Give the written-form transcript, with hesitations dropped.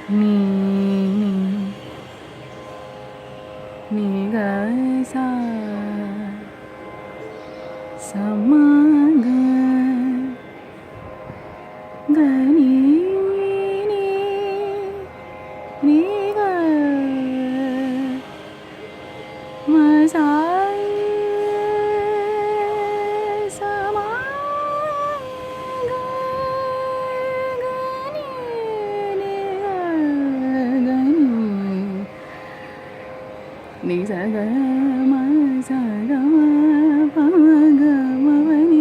நீ நீ க சா சமக க நீ நீ நீ க ம சா சம க க நீ நீ க க நீ ni sa ga ma pa ga ma pa ni